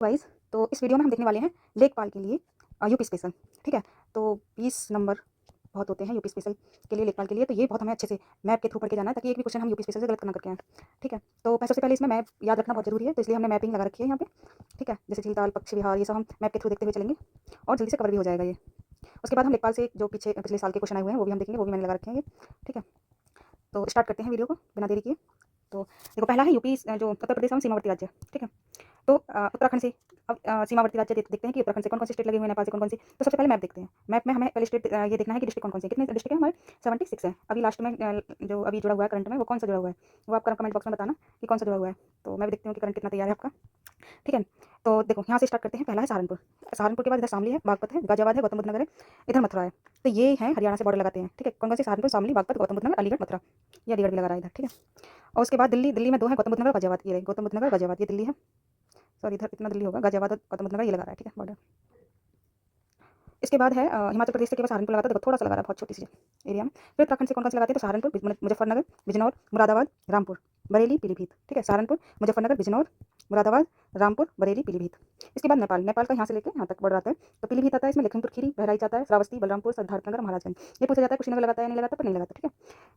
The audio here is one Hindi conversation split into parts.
वाइज। तो इस वीडियो में हम देखने वाले हैं लेखपाल के लिए यूपी स्पेशल। ठीक है, तो 20 नंबर बहुत होते हैं यूपी स्पेशल के लिए, लेखपाल के लिए। तो ये बहुत हमें अच्छे से मैप के थ्रू पढ़ के जाना है, ताकि एक भी क्वेश्चन हम यूपी स्पेशल से गलत ना करके आएँ। ठीक है, तो सबसे पहले इसमें मैप याद रखना बहुत जरूरी है, तो इसलिए हमने मैपिंग लगा रखी है यहाँ पे। ठीक है, जैसे झीलताल, पक्षी विहार, ये सब हम मैप के थ्रू देखते हुए चलेंगे और जल्दी से कवर भी हो जाएगा ये। उसके बाद हम लेखपाल से जो पिछले साल के क्वेश्चन आए हुए हैं वो भी हम देखेंगे, वो भी मैंने लगा रखे हैं ये। ठीक है, तो स्टार्ट करते हैं वीडियो को बिना देरी किए। तो देखो, पहला है यूपी, जो उत्तर प्रदेश एवं सीमावर्ती राज्य। ठीक है, तो उत्तराखंड से अब सीमावर्ती राज्य देखते हैं कि उत्तराखंड से कौन कौन से स्टेट लगे हुए हैं, नेपाल से कौन कौन सी। तो सबसे पहले मैप देखते हैं। मैप में हमें पहले स्टेट ये देखना है कि डिस्ट्रिक्ट कौन कौन से, कितने डिस्ट्रिक्ट है हमारे, 76 है। अभी लास्ट में जो अभी जुड़ा हुआ है करंट में, वो कौन सा जुड़ा हुआ है, वो आप कमेंट बॉक्स में बताना कि कौन सा जुड़ा हुआ है। तो मैं भी देखती हूँ कि करंट कितना तैयार है आपका। ठीक है, तो देखो यहाँ से स्टार्ट करते हैं। पहला है सहारनपुर। सहारनपुर के बाद इधर शामली है, बागपत है, गाजियाबाद है, गौतम बुद्ध नगर है, इधर मथुरा है। तो ये है हरियाणा से बॉर्डर लगाते हैं। ठीक है, कौन कौन से, सहारनपुर, शामली, बागपत, गौतम बुद्ध नगर, अलीगढ़, मथुरा। ये अलीगढ़ भी लगा रहा है इधर। ठीक है, और उसके बाद दिल्ली। दिल्ली में दो है, गौतम बुद्ध नगर, गाजियाबाद। ये गौतम बुद्ध नगर, गाजियाबाद, ये दिल्ली है। सॉरी, इधर इतना दिल्ली होगा, गाजियाबाद और गौतम बुद्ध नगर ये लगा रहा है। ठीक है, बॉर्डर। इसके बाद है हिमाचल प्रदेश से केवल सहारनपुर लगाता है, देखो थोड़ा सा लगा रहा है, बहुत छोटी सी एरिया में। फिर उत्तराखंड से कौन कौन से लगाते हैं, तो सहारनपुर, मुजफ्फरनगर, बिजनौर, मुरादाबाद, रामपुर, बरेली, पीलीभीत। ठीक है, सहारनपुर, मुजफ्फरनगर, बिजनौर, मुरादाबाद, रामपुर, बरेली, पीलीभीत। इसके बाद नेपाल। नेपाल का यहाँ से लेकर यहाँ तक बॉर्डर आता है। तो पीलीभीत आता है, इसमें लखीमपुर खीरी, बहराइच आता है, श्रावस्ती, बलरामपुर, सिद्धार्थनगर, महाराजगंज। ये पूछा जाता है कुशीनगर लगाता है या नहीं लगाता, पर नहीं लगाता। ठीक है,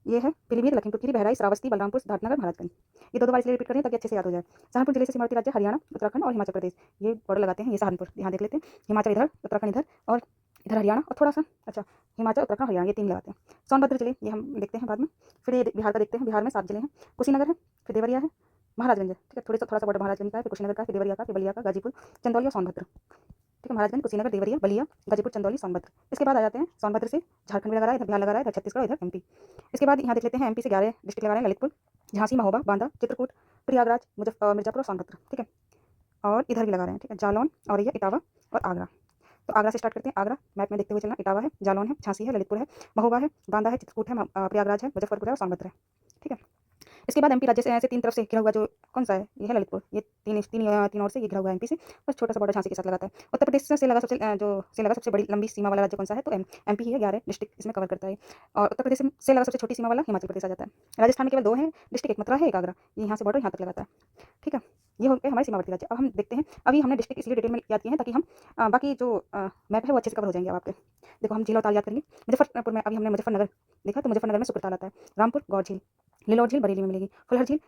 ये है पीलीभीत, लखीमपुर खीरी, बहराइच, श्रावस्ती, बलरामपुर, सिद्धार्थनगर, महाराजगंज। ये दो बार इसलिए रिपीट करें ताकि अच्छे से याद हो जाए। सहारनपुर जिले से सीमावर्ती राज्य हरियाणा, उत्तराखंड और हिमाचल प्रदेश ये बॉर्डर लगाते हैं। ये सहारनपुर यहाँ देख लेते हैं, हिमाचल इधर, उत्तराखंड इधर, और इधर हरियाणा और थोड़ा सा, अच्छा, हिमाचल, उत्तराखंड, हरियाणा, ये तीन लगाते हैं। सोनभद्र जिले ये हम देखते हैं बाद में। फिर ये बिहार का देखते हैं। बिहार में 7 जिले हैं। कुशीनगर है, फिर देवरिया है, महाराजगंज है। ठीक है, थोड़ा सा बॉर्डर महाराजगंज का है, फिर कुशीनगर का, फिर देवरिया का, फिर बलिया का, गाजीपुर, चंदौली और सोनभद्र। ठीक है, महाराजगंज, कुशीनगर, देवरिया, बलिया, गाजीपुर, चंदौली, सोनभद्र। इसके बाद आ जाते हैं सोनभद्र से झारखंड भी लगा रहा है, इधर बिहार लगा रहा है, इधर छत्तीसगढ़, इधर एमपी। इसके बाद यहाँ देख लेते हैं एमपी से 11 डिस्ट्रिक्ट लगा रहे हैं, ललितपुर, झांसी, महोबा, बांदा, चित्रकूट, प्रयागराज, मिर्जापुर और सोनभद्र। ठीक है, और इधर भी लगा रहे हैं। ठीक है, जालौन, औरैया, इटावा और आगरा। तो आगरा से स्टार्ट करते हैं। आगरा मैप में देखते हुए चलना। इटावा है, जालौन है, झांसी है, ललितपुर है, महोबा है, बांदा है, चित्रकूट है, प्रयागराज है, मुजफ्फरपुर है और सोनभद्र है। ठीक है, इसके बाद एमपी राज्य से तीन तरफ से घिरा हुआ जो कौन सा है, ये है ललितपुर। ये तीन ओर से ये घिरा हुआ है एमपी से, बस छोटा सा बॉर्डर झांसी के साथ लगाता है। उत्तर प्रदेश से लगा सबसे बड़ी लंबी सीमा वाला राज्य कौन सा है, तो एमपी ही है, 11 डिस्ट्रिक्ट इसमें कवर करता है। और उत्तर प्रदेश से लगा सबसे छोटी सीमा वाला हिमाचल प्रदेश आ जाता है। राजस्थान में केवल 2 हैं डिस्ट्रिक्ट, एक मथुरा है, एक आगरा। ये यहाँ से बॉर्डर यहाँ तक लगाता है। ठीक है, ये हो गए हमारे सीमावर्ती राज्य। अब हम देखते हैं, अभी हमने डिस्ट्रिक्ट इसलिए डिटेल में याद किए हैं ताकि हम बाकी जो मैप है वो अच्छे से कवर हो जाएंगे अब आपके। देखो, हम झील और ताल याद करेंगे। मुजफ्फरपुर में अभी हमने मुजफ्फरनगर देखा, तो मुजफ्फरनगर में सुकरताल आता है। रामपुर, गौर झील, लिलोर झील बरेली में मिलेगी, फुलहर झील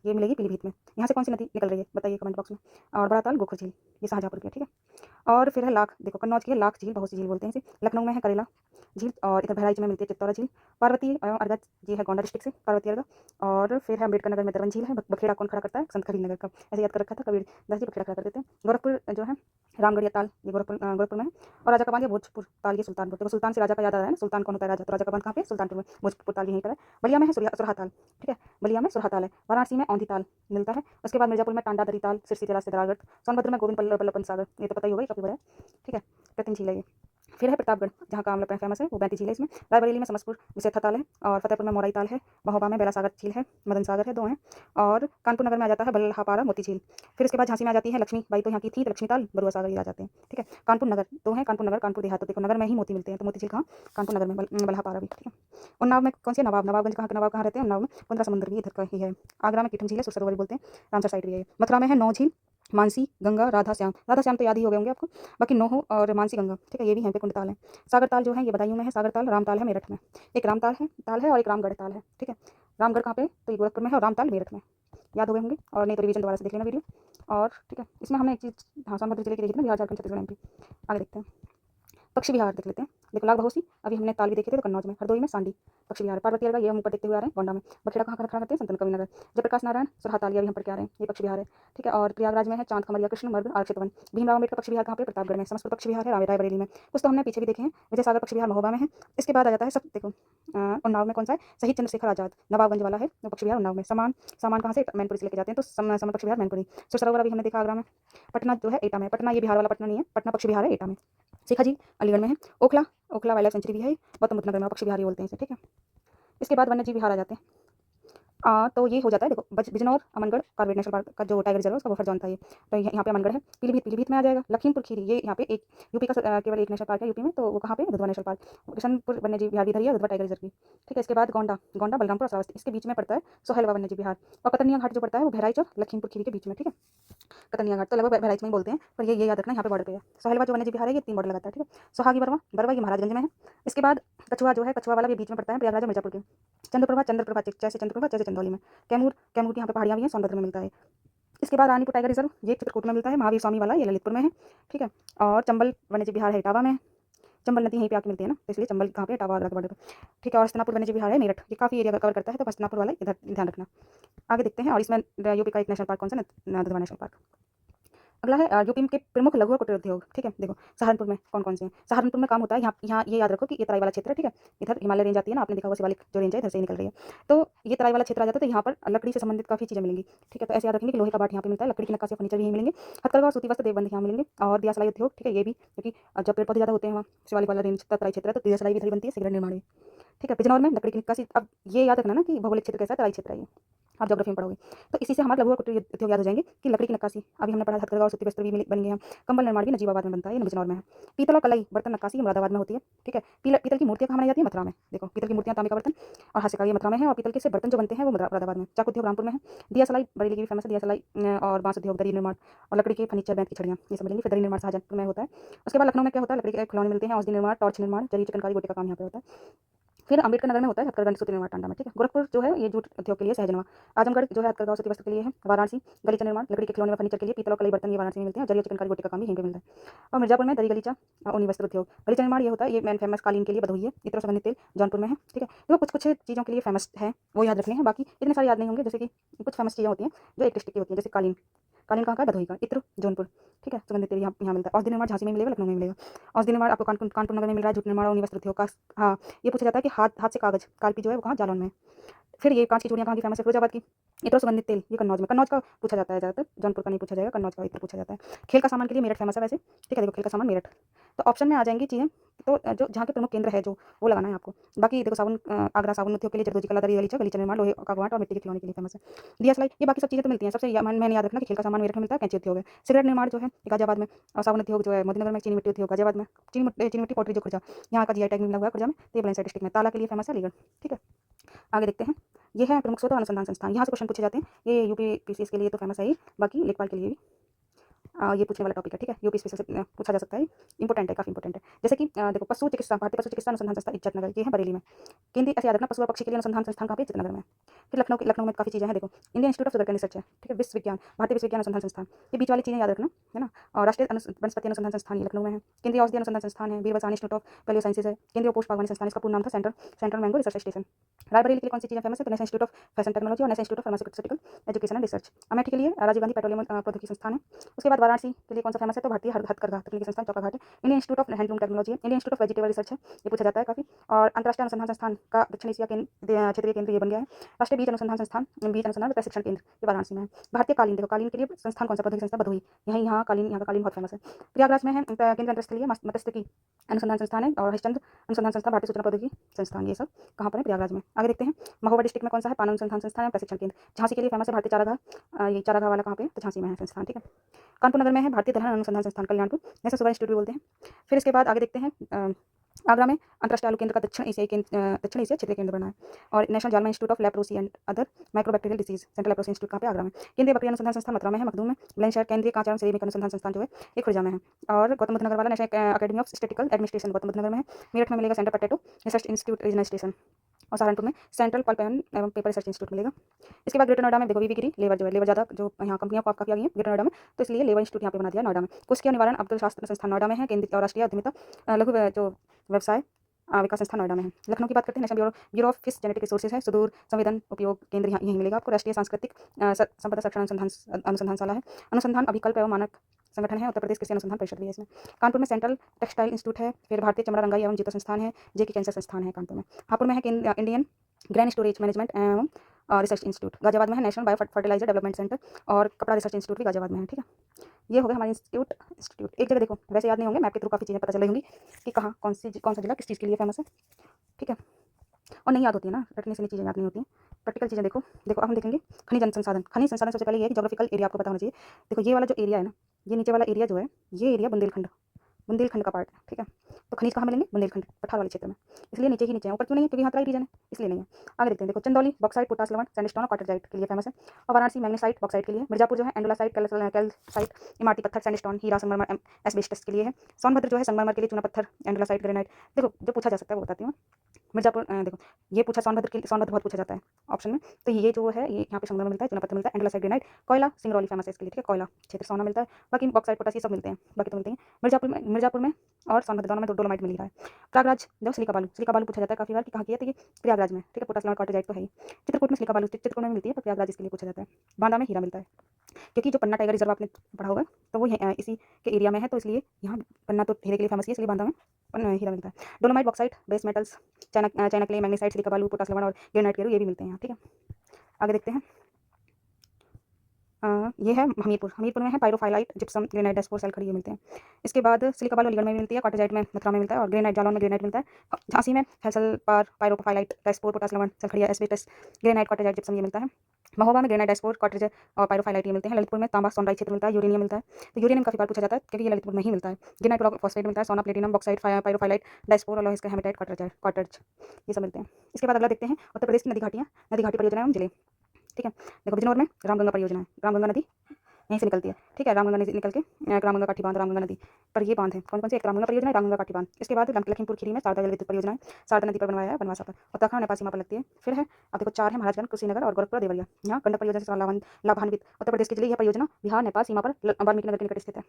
ये मिलेगी पीलीभीत में। यहाँ से कौन सी नदी निकल रही है बताइए कमेंट बॉक्स में। और बड़ा ताल, गोखर झील, ये शाहजहाँपुर की है। ठीक है, और फिर है लाख। देखो, कन्नौज की है लाख झील, बहुत सी झील बोलते हैं इसे। लखनऊ में है करेला झील, और इधर बहराइच में मिलती है चित्तौरा झील। पार्वती एवं अर्घा ये है गोंडा डिस्ट्रिक्ट से, पार्वती अर्घा। और फिर है अम्बेडकर नगर में दरवन झील है। बखेड़ा कौन खड़ा करता है, संत कबीर नगर का, ऐसे याद कर रखा था, कबीर दास जी बखेड़ा खड़ा कर देते हैं। गोरखपुर जो है रामगढ़िया ताल, ये गोरखपुर में है। और राजा का बांध, ये भोजपुर ताल, ये सुल्तानपुर। देखो, सुल्तान से राजा का याद आ रहा है ना, सुल्तान कौन होता है, राजा। तो राजा का बांध कहाँ पे, सुल्तानपुर में, भोजपुर ताल यहीं पर है। बलिया में है सुरहा ताल। ठीक है, बलिया में सुरहा ताल है। वाराणसी में औंधी ताल मिलता है। उसके बाद मिर्जापुर में टांडा दरी ताल, सिरसी जिला सिद्धारगढ़। सोनभद्र में गोविंद बल्लभ सागर, ये तो पता ही होगा, काफी बड़ा है। ठीक है, कृत्रिम झील है ये। फिर है प्रतापगढ़, जहाँ का आमला फेमस है, वो 35 झील है इसमें। रायबरेली में समसपुर विशेषता ताल है, और फतेहपुर में मोराई ताल है। महोबा में बेला सागर झील है, मदन सागर है, 2 हैं। और कानपुर नगर में आ जाता है बल्हापारा मोती झील। फिर उसके बाद झांसी में आ जाती है लक्ष्मी बाई, तो यहाँ की थी, तो लक्ष्मी ताल, बरुआ सागर ये आ जाते हैं। ठीक है, कानपुर नगर 2 हैं, कानपुर नगर, कानपुर देहात। तो देखो, नगर में ही मोती मिलते हैं, तो मोती झील कहाँ, कानपुर नगर में, बल्हापारा भी। ठीक है, उन्नाव में कौन सी है, नवाबगंज, नवाब कहाँ रहते हैं, उन्नाव में। 15 समुद्र भी इधर का ही है। आगरा में कीटन झील है, सुरसरोवर बोलते हैं, रामसर साइड भी है। मथुरा में है 9 झील, मानसी, गंगा, राधा श्याम। राधा श्याम तो याद ही हो गए होंगे आपको, बाकी नोहो और मानसी, गंगा। ठीक है, ये भी यहाँ पे कुंड ताल है। सागर ताल जो है ये बदायूं में है, सागर ताल। राम ताल है मेरठ में, एक राम ताल है और एक रामगढ़ ताल है। ठीक है, रामगढ़ कहाँ पे, तो ये गोरखपुर में है, और राम ताल मेरठ में। याद हो गए होंगे, और नहीं तो रिवीजन दोबारा से देख लेना वीडियो। और ठीक है, इसमें हमने एक चीज़, हाँ, सोनभद्र जिले की देखी थी ना, बिहार, झारखंड, छत्तीसगढ़, एमपी। आगे देखते हैं, पक्षी विहार देख लेते हैं। देखो, लाख बहोसी, अभी हमने ताल भी देखे थे, तो कन्नौज में, हरदोई में सांडी पक्षी विहार। पार्वती अर्घा ये हम ऊपर देखते हुए आ रहे हैं, गोंडा में। बखेड़ा कहाँ खड़ा करते हैं, संतन कबीर नगर। जयप्रकाश नारायण सुरहा ताल, ये अभी हम पढ़ के आ रहे हैं, ये पक्षी विहार है। ठीक है, और प्रयागराज में है चांद खमरिया, कृष्ण मर्ग, आरक्षित वन। भीमराव अम्बेडकर पक्षी विहार कहाँ पे, प्रतापगढ़ में। समस्तपुर पक्षी विहार है, रायबरेली में। कुछ तो हमने पीछे भी देखे हैं। विजय सागर पक्षी विहार महोबा में है। इसके बाद आ जाता है सब, देखो, उन्नाव में कौन सा है, शहीद चंद्रशेखर आजाद, नवाबगंज वाला है वो पक्षी विहार उन्नाव में। सामान कहाँ से, मैनपुरी से लेके जाते हैं, तो समान पक्षी विहार मैनपुरी। सुरसरोवर अभी हमने देखा आगरा में। पटना जो है एटा में, पटना ये बिहार वाला पटना नहीं है, पटना पक्षी विहार है, एटा में। शिखा झील अलीगढ़ में है। ओखला वाइल्ड लाइफ सेंचुरी भी है, गौतम बुद्ध नगर में, पक्षी विहार बोलते हैं इसे। ठीक है, इसके बाद वन्य जीव विहार आ जाते हैं। तो ये हो जाता है, देखो Bijnor, Amangarh, Corbett national park का जो टाइगर रिजर्व है उसका बफर जोन था ये। तो यहाँ पे अमनगढ़ है, पीलीभीत में आ जाएगा, लखीमपुर खीरी ये यहाँ पे एक यूपी का केवल एक नेशनल पार्क है यूपी में, तो वो कहाँ पे, दुधवा नेशनल पार्क। किशनपुर वन्यजीव विहार इधर ही है, दुधवा टाइगर रिजर्व की। ठीक है, इसके बाद गोंडा, बलरामपुर, श्रावस्ती, इसके बीच में पड़ता है सोहेलवा वन्यजीव विहार। और कतरनिया घाट जो पड़ता है वो बहराइच और लखीमपुर खीरी के बीच में। ठीक है, कतरनिया घाट तो लगभग बहराइच में ही बोलते हैं, पर ये याद रखना यहाँ पे बॉर्डर पे है। सोहेलवा जो वन्यजीव विहार है ये 3 बॉर्डर लगाता है। ठीक है, सोहागी बरवा ये महाराजगंज में है। इसके बाद कछुआ जो है, कछुआ वाला भी बीच में पड़ता है, प्रयागराज और मिर्जापुर के। चंद्रप्रभा जैसे चंदौली में। कैमूर के यहाँ पे पहाड़ियाँ भी हैं, सोनभद्र में मिलता है। इसके बाद रानीपुर टाइगर रिजर्व ये चित्रकूट में मिलता है। महावीर स्वामी वाला ये ललितपुर में है। ठीक है, और चंबल वन्यजीव विहार है इटावा में। चंबल नदी यहीं पे आके मिलती है ना, तो इसलिए चंबल कहाँ पे, इटावा बॉर्डर पर। ठीक है, और हस्तिनापुर वन्यजीव विहार है मेरठ, ये काफ़ी एरिया कवर करता है, तो हस्तिनापुर वाला इधर ध्यान रखना। आगे देखते हैं, और इसमें यूपी का एक नेशनल पार्क कौन सा, दुधवा नेशनल पार्क। अगला है यूपी के प्रमुख लघु और कुटीर उद्योग। ठीक है, देखो सहारनपुर में कौन कौन से हैं। सहारनपुर में काम होता है, यहाँ ये याद रखो कि ये तराई वाला क्षेत्र है। ठीक है, इधर हिमालय रेंज आती है ना, आपने देखा होगा शिवालिक जो रेंज है इधर से ही निकल रही है। तो ये तराई वाला क्षेत्र आ जाता है, तो यहाँ पर लकड़ी से संबंधित काफ़ी चीज़ें मिलेंगी। ठीक है, तो ऐसे याद रखेंगे कि लोहे का बाट यहाँ पे मिलता है, लकड़ी की नक्काशी फर्नीचर भी यहीं मिलेंगे, हथकरघा और सूती वस्त्र देवबंद यहाँ मिलेंगे, और दिया सलाई उद्योग। ठीक है, ये भी क्योंकि जब पेड़ पौधे ज़्यादा होते हैं वहाँ शिवालिक वाला रेंज तराई क्षेत्र है, तो दिया सलाई भी इधर बनती है, सिगरेट निर्माण भी। ठीक है, बिजनौर में लकड़ी की नक्काशी। अब ये याद रखना ना कि भौगोलिक क्षेत्र कैसा है, तराई क्षेत्र है ये, आप ज्योग्राफी में पढ़ोगे। तो इसी से हमारे लघु और कुटीर उद्योग याद हो जाएंगे कि लकड़ी की नक्काशी अभी हमने पढ़ा, हथकरघा और सूती वस्त्र भी बन गए हैं। कंबल निर्माण भी नजीबाबाद में बनता है, ये बिजनौर में है। पीतल और कलाई बर्तन नक्काशी मुरादाबाद में होती है। ठीक है, पीतल की मूर्तियां कहाँ बनाई जाती है, मथुरा में। देखो पीतल की मूर्तियां, तांबे का बर्तन और हास्य का ये मथुरा में है, और पीतल के से बर्तन जो बनते हैं वो मुरादाबाद में। चाकू उद्योग रामपुर में है। दिया सलाई बरेली की भी फेमस है, दिया सलाई और बांस उद्योग, दरी निर्माण और लकड़ी के फर्नीचर, बैंत की छड़ियाँ ये सब मिलेंगी। फिर दरी निर्माण शाहजहांपुर में होता है। उसके बाद लखनऊ में क्या होता है, लकड़ी के खिलौने मिलते हैं, औषधि निर्माण, टॉर्च निर्माण, जरी चिकनकारी गोटे का काम यहाँ पे होता है। फिर अम्बेडकर नगर में होता है हथकरघा सूती निर्माण टांडा में। ठीक है, गोरखपुर जो है ये जूट उद्योग के लिए सहजनवा। आजमगढ़ जो है हथकरघा सूती वस्त्र के लिए है। वाराणसी गलीचा निर्माण, लकड़ी के खिलौने व फर्नीचर के लिए, पीतल और कलाई बर्तन ये वाराणसी में मिलते हैं। जरी चिकनकारी गोटे का काम भी यहीं पे मिलता है। और मिर्जापुर में दरी गलीचा ऊनी वस्त्र उद्योग। गलीचा निर्माण ये होता है, ये मेन फेमस कालीन के लिए भदोही है। इत्र सुगंधित तेल जौनपुर में है। ठीक है, तो कुछ कुछ चीज़ों के लिए फेमस है, वो याद रखने हैं, बाकी इतने सारे याद नहीं होंगे। जैसे कि कुछ फेमस चीज़ें होती हैं जो एक डिस्ट्रिक्ट की होती है, जैसे कालीन, कालीन कहाँ का है, भदोही का। इत्र जौनपुर। ठीक है, सुगंधित तेल यहाँ मिलता है। औषधि निर्माण झांसी में मिलेगा, लखनऊ में मिलेगा। औषधि निर्माण आपको कानपुर नगर में मिल रहा है। जूट निर्माण और ऊनी वस्त्र उद्योग का, हाँ ये पूछा जाता है कि हाथ से कागज कालपी जो है वो कहाँ, जालौन में। फिर ये कांच की चूड़ियाँ कहाँ की फेमस है, फिरोजाबाद की। इत्र सुगंधित तेल ये कन्नौज में, कन्नौज का पूछा जाता है ज़्यादातर, जौनपुर का नहीं पूछा जाएगा, कन्नौज का इत्र पूछा जाता है। खेल का सामान के लिए मेरठ फेमस है वैसे। ठीक है, देखो खेल का सामान मेरठ। तो ऑप्शन में आ जाएंगी चीज़ें, तो जो जहाँ के प्रमुख केंद्र है जो वो लगाना है आपको। बाकी देखो साबुन, आगरा साबुन उद्योग के लिए जरदोजी कला, दरी गलीचा, गलीचा निर्माण, लोहे का गांठ और मिट्टी के खिलौने के लिए फेमस है। दिया सलाई ये बाकी सब चीज़ें तो मिलती हैं। सबसे मैंने याद रखना कि खेल का सामान मेरठ में मिलता है, कैंची उद्योग है। सिगरेट निर्माण जो है गाजियाबाद में, और साबुन उद्योग जो है मोदीनगर में, चीनी मिट्टी उद्योग गाजियाबाद में। चीनी मिट्टी पॉटरी जो खुर्जा यहाँ का जीआई टैग मिला हुआ है खुर्जा में, तो ये बुलंदशहर डिस्ट्रिक्ट में। ताला के लिए फेमस है अलीगढ़। ठीक है, आगे देखते हैं। ये है प्रमुख शोध और अनुसंधान संस्थान, यहाँ से क्वेश्चन पूछे जाते हैं। ये यूपी पीसीएस के लिए तो फेमस है ही, बाकी लेखपाल के लिए भी ये पूछने वाला टॉपिक है। ठीक है, यूपी स्पेशल से पूछा जा सकता है, इंपॉर्टेंट है, काफी इंपॉर्टेंट है। जैसे कि देखो पशु चिकित्सा, भारतीय पशु चिकित्सा अनुसंधान संस्थान इज्जतनगर ये है बरेली में। केंद्रीय ऐसे याद रखना, पशु और पक्षी के लिए अनुसंधान संस्थान कहाँ पे, इज्जतनगर में। फिर लखनऊ में काफी चीजें हैं, देखो Indian institute of sugar research है। ठीक है, विश्व विज्ञान, भारतीय विश्व विज्ञान अनुसंधान संस्थान, ये बीच वाली चीजें याद रखना है ना। और राष्ट्रीय वनस्पति अनुसंधान संस्थान ये लखनऊ में है। केंद्रीय औषधि अनुसंधान संस्थान है, Birbal institute of palaeo sciences है। केंद्रीय पोस्ट बागवानी संस्थान, इसका पूर्ण नाम था central mango research station. Raebareli के लिए कौन सी चीजें फेमस है, तो national institute of fashion technology और national institute of pharmaceutical education and research. Amethi के लिए राजीव गांधी पेट्रोलियम प्रौद्योगिकी संस्थान है। उसके बाद वाराणसी के लिए कौन सा फेमस है, तो भारतीय हथकरघा तकनीकी संस्थान चौकाघाट है। Indian institute of handloom technology है। Indian institute of vegetable research है, ये पूछा जाता है काफी। और अंतर्राष्ट्रीय अनुसंधान संस्थान का दक्षिण एशिया क्षेत्रीय केंद्र ये बन गया है। राष्ट्रीय बीज अनुसंधान संस्थान, बीज अनुसंधान व प्रशिक्षण केंद्र ये वाराणसी में है। भारतीय कालीन, देखो कालीन के लिए संस्थान कौन सा, प्रौद्योगिकी संस्थान भदोही, यहाँ का कालीन बहुत फेमस है। प्रयागराज में है केंद्रीय अंतरराष्ट्रीय मत्स्यिकी अनुसंधान संस्थान है, और हरिश्चंद्र अनुसंधान संस्थान, भारतीय सूचना प्रौद्योगिकी संस्थान, ये सब कहाँ पर है, प्रयागराज में। आगे देखते हैं, महोबा डिस्ट्रिक्ट में कौन सा है, पान अनुसंधान संस्थान है, प्रशिक्षण केंद्र। झांसी के लिए फेमस है भारतीय चारागाह, ये चारागाह वाला कहाँ पे, तो झांसी में है संस्थान। ठीक है, कानपुर नगर में है भारतीय दलहन अनुसंधान संस्थान कल्याणपुर, नेशनल शुगर इंस्टीट्यूट बोलते हैं। फिर इसके बाद आगे देखते हैं, आगरा में अंतर्राष्ट्रीय आलू केंद्र का दक्षिण एशिया क्षेत्रीय केंद्र बना है। और national JALMA institute of leprosy and other mycobacterial disease, central leprosy institute कहाँ पे, आगरा में। केंद्रीय बकरी अनुसंधान संस्थान मथुरा में है, मखदूम में। बुलंदशहर केंद्रीय कांच एवं सिरेमिक अनुसंधान संस्थान जो है ये खुर्जा में है। और गौतम बुद्ध नगर वाला national academy of statistical administration Gautam Buddh Nagar में है। मेरठ में मिलेगा centre potato research institute regional station. और सहारनपुर में सेंट्रल पल्प एवं पेपर रिसर्च इंस्टीट्यूट मिलेगा। इसके बाद ग्रेटर नोएडा में देखो वीवी गिरी लेबर जो है, लेबर ज़्यादा जो यहाँ कंपनियाँ काफ़ी आ गई हैं ग्रेटर नोएडा में, तो इसलिए लेबर इंस्टीट्यूट यहाँ पे बना दिया नोएडा में। कुष्ठ निवारण अब्दुल शास्त्र संस्थान नोएडा में है। केंद्रीय और राष्ट्रीय उद्यमिता लघु जो व्यवसाय विकास संस्थान नोएडा में है। लखनऊ की बात करते हैं, national bureau of fish genetic resources है। सुदूर संवेदन उपयोग केंद्र यहीं मिलेगा आपको। राष्ट्रीय सांस्कृतिक संपदा संरक्षण अनुसंधानशाला है। अनुसंधान अभिकल्प एवं मानक संगठन है। उत्तर प्रदेश कृषि अनुसंधान परिषद भी है इसमें। कानपुर में सेंट्रल टेक्सटाइल इंस्टीट्यूट है। फिर भारतीय चमड़ा रंगाई एवं जूता संस्थान है। जेके कैंसर संस्थान है कानपुर में। हापुड़ में है इंडियन ग्रेन स्टोरेज मैनेजमेंट एवं रिसर्च इंस्टीट्यूट। गाजियाबाद में है national bio fertiliser development centre, और कपड़ा रिसर्च इंस्टीट्यूट भी गाजियाबाद में है। ठीक है, ये हो गया हमारे इंस्टीट्यूट। एक जगह देखो, वैसे याद नहीं होंगे, मैप के थ्रू काफ़ी चीज़ें पता चल रही होंगी कि कहाँ कौन सा जिला किस चीज़ के लिए फेमस है। ठीक है, और नहीं याद होती है ना, रटने से नहीं चीज़ें याद नहीं होती हैं। प्रैक्टिकल चीज़ें देखो, देखो अब हम देखेंगे खनिज संसाधन। खनिज संसाधन सबसे पहले ये है कि ज्योग्राफिकल एरिया आपको पता होना चाहिए। देखो ये वाला जो एरिया है ना, ये नीचे वाला एरिया जो है, ये एरिया बुंदेलखंड बुंदेलखंड का पार्ट है, ठीक है। तो खनिज कहाँ मिलेंगे? बुंदेलखंड पठार वाले क्षेत्र में। इसलिए नीचे ही नीचे है, ऊपर क्यों नहीं है? क्योंकि यहाँ तराई रीजन है, इसलिए नहीं है। आगे देखते हैं, देखो चंदौली बॉक्साइट, पोटास लवण, सैंडस्टोन और क्वार्टरजाइट के लिए फेमस है। और वाराणसी मैग्नेसाइट बॉक्साइट के लिए। मिर्जापुर जो है एंडोलासाइट, कैल्साइट, इमारती पत्थर, सैंडस्टोन, हीरा, संगमरमर, एस्बेस्टस के लिए है। सोनभद्र जो है संगमरमर के लिए, चूना पत्थर, एंडोलासाइट, ग्रेनाइट। देखो जो पूछा जा सकता है वो बताती हूँ। मिर्जापुर देखो ये पूछा सोनभद्र के, सोनभद्र बहुत पूछा जाता है ऑप्शन में। तो ये जो है ये यहाँ पे संगमरमर मिलता है, चूना पत्थर मिलता है, एंडोलासाइट, ग्रेनाइट। कोयला सिंगरौली फेमस है इसके लिए, ठीक है। कोयला क्षेत्र सोना मिलता है, बाकी बॉक्साइट, पोटास ये सब मिलते हैं, बाकी तो मिलते हैं। मिर्जापुर में और सोनभद्र दोनों में डोलोमाइट मिल रहा है। प्रयागराज जो सिलिका बालू पूछा जाता है काफी बार कि कहाँ की है, तो ये प्रयागराज में, ठीक है। पोटास क्वार्टरजाइट तो है ही। चित्रकूट में सिलिका बालू चित्रकूट में मिलती है, पर प्रयागराज इसके लिए पूछा जाता है। बांदा में हीरा मिलता है, क्योंकि जो पन्ना टाइगर रिजर्व आपने पढ़ा होगा तो वो इसी के एरिया में है, तो इसलिए यहाँ पन्ना तो हीरे के लिए फेमस है, इसलिए बांदा में हीरा मिलता है। Dolomite, bauxite, base metals, China clay, magnesite, silica बालू, पोटास लवण और ग्रेनाइट के ये भी मिलते हैं यहाँ, ठीक है। आगे देखते हैं, ये है हमीरपुर में है पायरोफाइलाइट, जिप्सम, ग्रेनाइट, डेस्पोर, सल्फर, ये मिलते हैं। इसके बाद सिलिका बालू अलीगढ़ में मिलती है, क्वार्टरजाइट में मथुरा में मिलता है और ग्रेनाइट जालौन में ग्रेनाइट मिलता है। झांसी में फैसल पायरोफाइलाइट, डेस्पोर, पोटास लवण, सल्फरिया, एस्बेस्टस, ग्रेनाइट, क्वार्टरजाइट, जिप्सम ये मिलता है। महोबा में ग्रेनाइट, डेस्पोर, क्वार्टरजाइट और पायरोफाइलाइट ये मिलते हैं। ललितपुर में तांबा सोनराइट क्षेत्र मिलता है, यूरेनियम मिलता है। तो यूरेनियम काफी बार पूछा जाता है क्योंकि ये ललितपुर में ही मिलता है। ग्रेनाइट, रॉक फॉस्फेट मिलता है, सोना, प्लेटिनम, बॉक्साइट, पायरोफाइलाइट, डेस्पोर, और लोहेस्का, हेमेटाइट, क्वार्टर्ज ये सब मिलते हैं। इसके बाद अगला देखते हैं उत्तर प्रदेश की नदी घाटियाँ, नदी घाटी परियोजना एवं जिले, ठीक है। देखो बिजनौर में रामगंगा परियोजना है, रामगंगा नदी यहीं से निकलती है, ठीक है। रामगंगा नदी निकल के रामगंगा काठी बांध, रामगंगा नदी पर ये बांध है कौन कौन से? एक रामगंगा परियोजना है, रामगंगा काठी बांध। इसके बाद लखीमपुर खीरी में शारदा जल विद्युत परियोजना है, शारदा नदी पर बनवाया है बनवासा पर, उत्तराखंड नेपाल सीमा पर लगती है। फिर है अब देखो 4 है महाराजगंज, कुशीनगर और गोरखपुर, देवरिया। यहाँ गंडक परियोजना से लाभान्वित उत्तर प्रदेश के जिले, यह परियोजना बिहार नेपाल सीमा पर वाल्मीकि नगर के निकट स्थित है।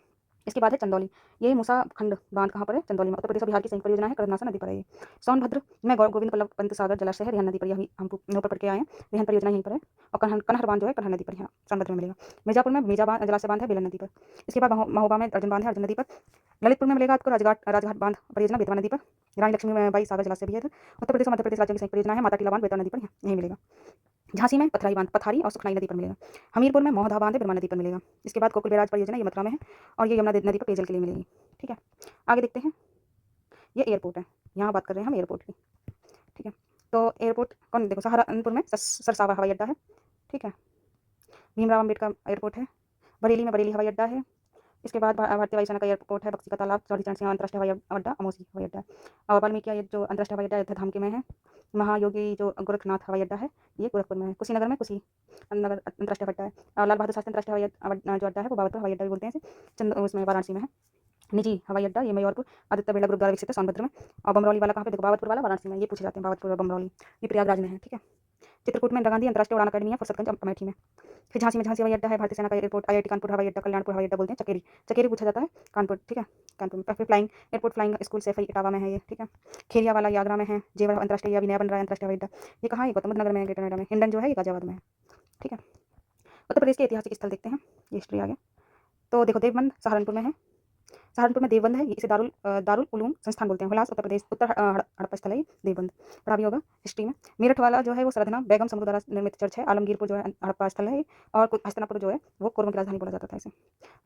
इसके बाद है चंदौली, ये मूसा खंड बांध कहाँ पर है? चंदौली में, उत्तर प्रदेश और बिहार की संयुक्त परियोजना है, कर्दनासा नदी पर है ये। सोनभद्र में गोविंद बल्लभ पंत सागर जलाशय है, रिहन नदी पर, यही हम ऊपर पढ़ के आए हैं, रिहन परियोजना यहीं पर है। और कनहर बांध जो है कनहर नदी पर, यहाँ सोनभद्र में मिलेगा। मिर्जापुर में मीजा बांध जलाशय बांध है, बेलन नदी पर। इसके बाद महोबा में अर्जुन बांध है, अर्जुन नदी पर। ललितपुर में मिलेगा आपको राजघाट बांध परियोजना, बेतवा नदी पर। रानी लक्ष्मीबाई सागर जलाशय भी है। उत्तर प्रदेश और मध्य प्रदेश राज्यों की संयुक्त परियोजना है, माता टीला बांध, बेतवा नदी पर, यहीं मिलेगा। झांसी में पथराई बांध, पथारी और सुखनाई नदी पर मिलेगा। हमीरपुर में मोहदा बांध है, बिरमा नदी पर मिलेगा। इसके बाद कोकुल बैराज परियोजना, ये मथुरा में है और ये यमुना नदी पर पेयजल के लिए मिलेगी, ठीक है। आगे देखते हैं, ये एयरपोर्ट है, यहाँ बात कर रहे हैं हम एयरपोर्ट की, ठीक है। तो एयरपोर्ट कौन? देखो सहारनपुर में सरसावा हवाई अड्डा है, ठीक है। भीमराव अम्बेडकर एयरपोर्ट है। बरेली में बरेली हवाई अड्डा है। इसके बाद भारतीय वायुसेना का एयरपोर्ट है, बक्सी का तालाब, चौधरी चरण सिंह अंतर्राष्ट्रीय हवाई अड्डा, अमोसी हवाई अड्डा। और वाल्मीकि ये जो अंतर्राष्ट्रीय हवाई अड्डा अयोध्या धाम के में है। महायोगी जो गोरखनाथ हवाई अड्डा है, ये गोरखपुर में है। कुशीनगर में नगर अंतर्राष्ट्रीय अड्डा है। और लाल बहादुर शास्त्री अंतर्राष्ट्रीय हवाई जो अड्डा है वो बाबतपुर हवाई अड्डा भी बोलते हैं इसे, उसमें वाराणसी में है। निजी हवाई अड्डा ये मयूरपुर आदित्य बिरला ग्रुप द्वारा विकसित है, सोनभद्र में। और बमरौली वाला कहाँ पे? देखो बाबतपुर वाला वाराणसी में, ये पूछे जाते हैं बाबतपुर और बमरौली, ये प्रयागराज में है, ठीक है। चित्रकूट में इंदिरा गांधी अंतर्राष्ट्रीय उड़ान अकादमी है, फुरसतगंज अमेठी में। फिर झांसी में झांसी हवाई अड्डा है, भारतीय सेना का एयरपोर्ट, आईआईटी कानपुर हवाई अड्डा, कल्याणपुर हवाई अड्डा बोलते हैं, चकेरी पूछा जाता है, कानपुर, ठीक है। कानपुर में फिर flying airport, flying school Saifai Etawah में है ये, ठीक है। खेरिया वाला यागरा में है। जेवर अंतर्राष्ट्रीय अभी नया बन रहा है अंतर्राष्ट्रीय हवाई अड्डा, ये कहाँ है? गौतम बुद्ध नगर में है, ग्रेटर नोएडा में। हिंडन जो है ये गाजियाबाद में है, ठीक है। उत्तर प्रदेश के ऐतिहासिक स्थल देखते हैं, ये हिस्ट्री आ गया। तो देखो देवबंद सहारनपुर में है, सहारनपुर में देवबंद है, इसे दारुल उलूम संस्थान बोलते हैं। हुलास उत्तर प्रदेश उत्तर हड़प्पा स्थल है ये देवबंद, पढ़ा भी होगा हिस्ट्री में। मेरठ वाला जो है वो सरधना बेगम समूह द्वारा निर्मित चर्च है। आलमगीरपुर जो है हड़प्पा स्थल है और हस्तिनापुर जो है वो कोरबन की राजधानी बोला जाता था इसे।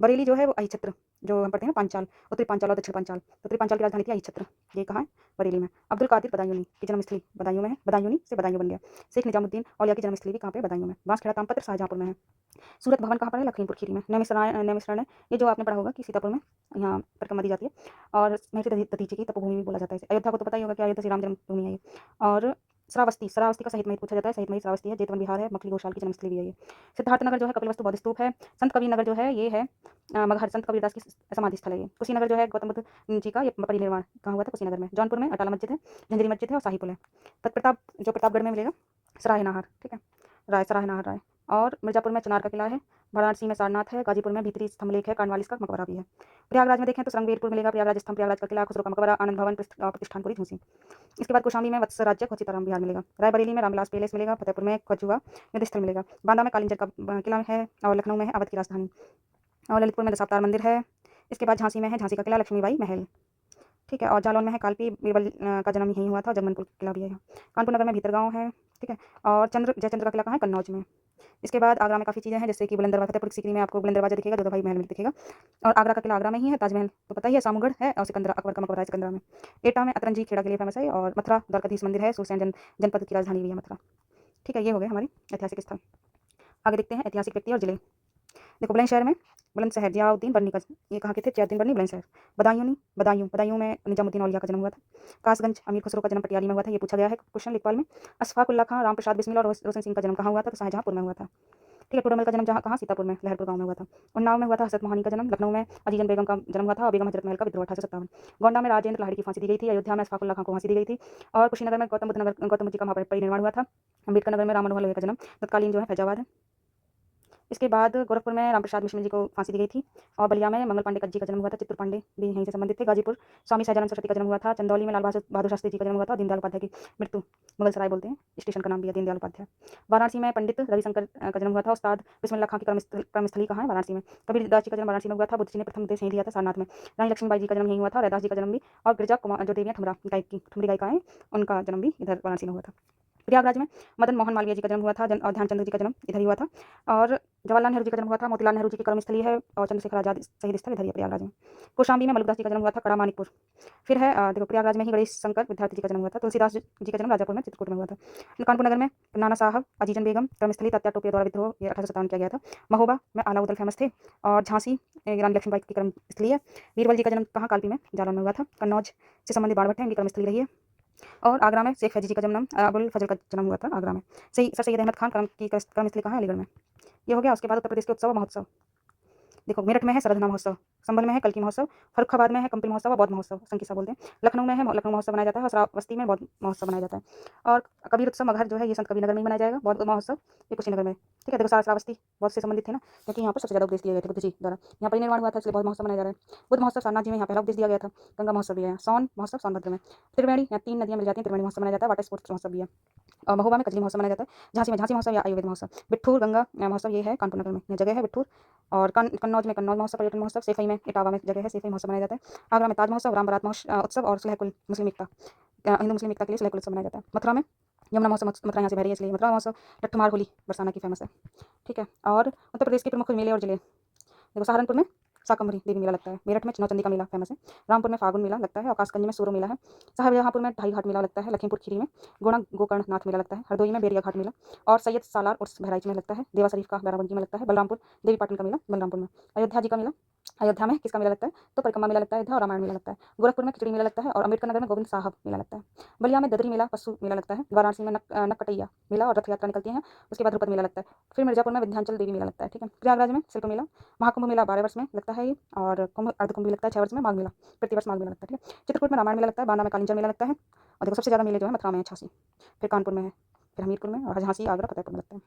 बरेली जो है वो अहिछत्र, जो हम पढ़ते हैं ना पांचाल, उत्तरी पांचाल और दक्षिण पांचाल, उत्तरी पांचाल की राजधानी थी अहिछत्र, ये कहाँ है? बरेली में। अब्दुल कादिर बदायूनी की जन्मस्थली बदायूं में है, बदायूनी से बदायूं बन गया। शेख निजामुद्दीन औलिया की जन्मस्थली भी कहाँ पे? बदायूं में। बांसखेड़ा तामपत्र शाहजहाँपुर में है। सूरत भवन कहाँ पर है? लखीमपुर खीरी में। नैमिषारण्य ये जो आपने पढ़ा होगा कि सीतापुर में यहाँ परिक्रमा दी जाती है और महर्षि दधीचि की तपोभूमि भी बोला जाता है। अयोध्या को तो पता ही होगा कि अयोध्या श्री राम जन्मभूमि है ये। और श्रावस्ती का सहित महित पूछा जाता है, सहित महित श्रावस्ती है, जेतवन बिहार है, मखली घोषाल की जन्मस्थली भी है ये। सिद्धार्थनगर जो है कपिलवस्तु बौद्ध स्तूप है। संत कबीर नगर जो है ये है मगहर, संत कबीरदास की समाधि स्थल है ये। कुशीनगर जो है गौतम बुद्ध जी का ये परिनिर्वाण कहाँ हुआ था? कुशीनगर में। जौनपुर में अटाला मस्जिद है, झंझरी मस्जिद है और शाही पुल है। तत्प्रताप जो प्रतापगढ़ में मिलेगा सरायनाहार, ठीक है, सरायनाहार राय। और मिर्जापुर में चनार का किला है, वाराणसी में सारनाथ है, गाजीपुर में भीतरी स्तंभलेख है, कांडवालिस का मकबरा भी है। प्रयागराज में देखें तो संगवीरपुर मिलेगा, प्रयागराज स्तंभ, प्रयागराज का किला, खुसरो का मकबरा, आनंद भवन, प्रतिष्ठानपुरी, झूसी। इसके बाद कौशाम्बी में वत्स राज्य खोचिताराम बिहार मिलेगा। रायबरेली में रामविलास पैलेस मिलेगा, फतेहपुर में खजुआ युद्ध स्थल मिलेगा, बांदा में कालिंजर का किला है और लखनऊ में है अवध की राजधानी, और ललितपुर में दशावतार मंदिर है। इसके बाद झांसी में है झांसी का किला, लक्ष्मीबाई महल, ठीक है। और जालौन में है कालपी बीरबल का जन्म यहीं हुआ था, जगमनपुर किला भी है यहाँ। कानपुर नगर में भीतरगांव है, ठीक है। और जयचंद्र का किला कहाँ है? कन्नौज में, इसके बाद आगरा में काफ़ी चीज़ें हैं, जैसे कि बुलंद दरवाज़ा, फतेहपुर सीकरी में आपको बुलंद दरवाज़ा दिखेगा, जोधा भाई महल में दिखेगा। और आगरा का किला आगरा में ही है, ताजमहल तो पता ही है, सामूगढ़ है, और सिकंदरा अकबर का मकबरा है सिकंदरा में। एटा में अतरंजी खेड़ा के लिए फेमस है, और मथुरा द्वारकाधीश मंदिर है, सुरसैन जनपद की राजधानी भी है मथुरा। ठीक है, ये हो गए हमारे ऐतिहासिक स्थल। आगे देखते हैं ऐतिहासिक व्यक्ति और जिले। देखो बुलंदशहर में बुलंदशहर जियाउद्दीन बर्नी का, ये कहाँ के थे? जियाउद्दीन बर्नी बुलंदशहर। बदायूं में निजामुद्दीन औलिया का जन्म हुआ था। कासगंज अमीर खुसरो का जन्म पटियाली में हुआ था, ये पूछा गया है क्वेश्चन लेखपाल में। अशफाक उल्लाह खां, राम प्रसाद बिस्मिल और रोशन सिंह का जन्म कहाँ हुआ था? तो शाहजहाँपुर में हुआ था। ठीक है, टोडरमल का जन्म जहाँ कहाँ? सीतापुर में, लहरपुर गाँव में हुआ था। उन्नाव में हुआ था हज़रत मोहानी का जन्म। लखनऊ में अजीजन बेगम का जन्म हुआ था, और बेगम हजरत महल का विद्रोह 1857। गोंडा में राजेंद्र लाहिड़ी की फांसी दी गई थी। अयोध्या में अशफाक उल्लाह खां को फांसी दी गई थी। और कुशीनगर में गौतम बुद्ध जी का महापरिनिर्वाण हुआ था। अम्बेडकर नगर में राम मनोहर लोहिया का जन्म तत्कालीन जो है फैजाबाद है। इसके बाद गोरखपुर में रामप्रसाद मिश्र जी को फांसी दी गई थी, और बलिया में मंगल पांडे जी का जन्म हुआ था। चित्तूर पांडे भी यहीं से संबंधित थे। गाजीपुर स्वामी सहजानंद सरस्वती का जन्म हुआ था। चंदौली में लाल बहादुर शास्त्री जी का जन्म हुआ था। दीनदयाल उपाध्याय की मृत्यु, मुगल सराय बोलते हैं, स्टेशन का नाम भी है दीनदयाल उपाध्याय। वाराणसी में पंडित रविशंकर का जन्म हुआ था। उस्ताद बिस्मिल्लाह खां की कर्मस्थली कहाँ है? वाराणसी में। कबीर दास जी का जन्म वाराणसी में हुआ था। बुद्ध जी ने प्रथम उपदेश यहीं दिया था, सारनाथ में। रानी लक्ष्मीबाई जी का जन्म यहीं हुआ था। रैदास जी का जन्म भी, और गिरजा कुमार जो देवियाँ ठुमरी गायिका हैं, उनका जन्म भी इधर वाराणसी में हुआ था। प्रयागराज में मदन मोहन मालवीय जी का जन्म हुआ था। और ध्यानचंद जी का जन्म इधर ही हुआ था। और जवाहरलाल नेहरू जी का जन्म हुआ था। मोतीलाल नेहरू जी की कर्मस्थली है, और चंद्रशेखर आजाद शहीद स्थल इधर ही है प्रयागराज में। कौशाम्बी में मलुकदास जी का जन्म हुआ था, कड़ा मानिकपुर। फिर है देखो प्रयागराज में ही गणेश शंकर विद्यार्थी जी का जन्म हुआ था। तुलसीदास जी का जन्म राजापुर में चित्रकूट में हुआ था। कानपुर नगर में नाना साहब अजीजन बेगम कर्मस्थली, तात्या टोपे द्वारा विद्रोह, ये 1857 किया गया था। महोबा में आलाउद्दीन फेमस थे, और झांसी रानी लक्ष्मीबाई की कर्मस्थली है। बीरबल जी का जन्म कहाँ? कालपी में, जालौन में हुआ था। कन्नौज से संबंधित बाणभट्ट है, इनकी कर्मस्थली रही है। और आगरा में शेख फैजी जी का जन्म अबुल फजल का जन्म हुआ था आगरा में। सर सैयद अहमद खान की कर्मस्थली कहाँ है? अलीगढ़ में। ये हो गया। उसके बाद उत्तर प्रदेश के उत्सव और महोत्सव। देखो मेरठ में है सरधना महोत्सव, संभल में है कल्की महोत्सव, फर्रुखाबाद में है कंपिल महोत्सव और बौद्ध महोत्सव, संकिसा बोलते हैं। लखनऊ में है लखनऊ महोत्सव मनाया जाता है, और श्रावस्ती में बौद्ध महोत्सव मनाया जाता है। और कबीर उत्सव मगहर जो है ये संत कबीर नगर में ही मनाया जाएगा। बौद्ध महोत्सव ये कुशीनगर में। ठीक है, देखो श्रावस्ती बौद्ध से संबंधित थे ना, क्योंकि यहाँ पर सबसे ज़्यादा उपदेश दिए गए थे बुद्ध जी द्वारा। यहाँ पर निर्माण हुआ था, इसलिए बौद्ध महोत्सव मनाया जा रहा है। बुद्ध महोत्सव सारनाथ जी में यहाँ पहला उपदेश दिया गया था। गंगा महोत्सव भी है। सोन महोत्सव सोनभद्र में। त्रिवेणी, यहाँ 3 नदियाँ मिल जाती हैं, त्रिवेणी महोत्सव मनाया जाता है। वाटर स्पोर्ट्स महोत्सव भी है। और महोबा में कजली महोत्सव मनाया जाता है। झांसी में झांसी महोत्सव या आयुर्वेद महोत्सव। बिट्ठूर गंगा महोत्सव ये है कानपुर नगर में, यह जगह है बिट्ठूर। और कन्नौज में कन्नौज महोत्सव पर्यटन महोत्सव। सेफई में इटावा में जगह है, सेफई महोत्सव मनाया जाता है। आगरा में ताज महोत्सव, राम बारात उत्सव, और सुलहकुल मुस्लिम एकता, हिंदू मुस्लिम एकता के लिए सुलहकुल उत्सव मनाया जाता है। मथुरा में यमुना महोत्सव, मथुरा यहाँ से बह रही है इसलिए मथुरा महोत्सव। लट्ठमार होली बरसाना की फेमस है। ठीक है, और उत्तर प्रदेश के प्रमुख मेले और जिले देखो, सहारनपुर में शाकंभरी देवी मेला लगता है। मेरठ में नौचंदी का मेला फेमस है। रामपुर में फागुन मेला लगता है, और कासगंज में सूरो मेला है। शाहजहाँपुर में ढाई घाट मेला लगता है। लखीमपुर खीरी में गोणा गोकर्णनाथ मेला लगता है। हरदोई में बेरिया घाट मेला, और सैयद सालार उर्स बहराइच में लगता है। देवा शरीफ का बाराबंकी में लगता है। बलरामपुर देवी पाटन का मेला बलरामपुर में। अयोध्या जी का मेला, अयोध्या में किसका मेला लगता है? तो परिक्रमा मेला लगता है इधर, और रामायण मेला लगता है। गोरखपुर में खिचड़ी मेला लगता है, और अम्बेडकर नगर में गोविंद साहब मेला लगता है। बलिया में ददरी मेला पशु मेला लगता है। वाराणसी में नककटैया मेला और रथ यात्रा निकलती है। उसके बाद ध्रुपद मेला लगता है। फिर मिर्जापुर में विंध्याचल देवी मेला लगता है। ठीक है, प्रयागराज में शिल्प मेला, महाकुंभ मेला 12 वर्ष में लगता है ये, और कुंभ अर्धकुंभ भी लगता है 6 वर्ष में। माघ मेला प्रतिवर्ष माघ मेला लगता है। ठीक है, चित्रकूट में रामायण मेला लगता है। बांदा में कालिंचर मेला लगता है। और देखो सबसे ज़्यादा मेले जो है मथुरा में है 86, फिर कानपुर में है, फिर हमीरपुर में, और झांसी आगरा फतेहपुर में लगता है।